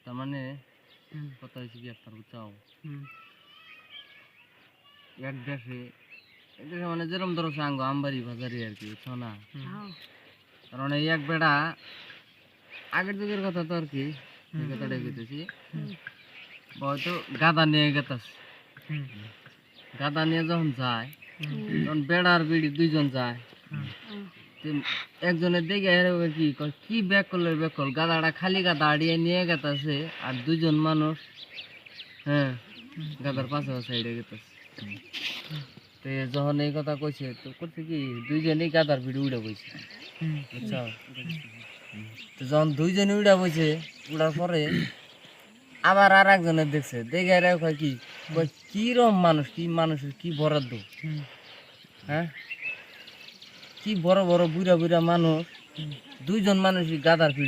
তার মানে কথা হয়েছে কি আপনার বুঝাও এক দেশে মানে যেরকম ধরো সাঙ্গ আমবাড়ি বাজারি আর কি বুঝছো না। কারণ এই এক বেড়া আগের যুগের কথা তো আর কি এই কথাটাই কইতেছি হয়তো গাদা নিয়ে গেতাছে গাদা নিয়ে যখন যায় তখন বেড়ার বিড়ি দুইজন যায় তো একজনের দেখে কি কয়, কি ব্যাক করলো ব্যাক করল গাদাটা খালি গাদা আড়িয়ে নিয়ে গেতাছে আর দুইজন মানুষ হ্যাঁ গাদার পাশে সাইডে গেতাছে। তো যখন এই কথা কইছে তো করছে কি দুইজনেই গাদার ভিড়ে উড়ে বইছে বুঝছো। তো যখন দুইজনে উড়া বইছে উড়ার পরে আবার আর একজনের দেখছে দেখে এরা কয় কি কয় কিরম মানুষ কি মানুষের কি বরাদ্দ হ্যাঁ কি বড় বড় বুড়া বুড়া মানুষ দুইজন মানুষই গাদার ভিড়ে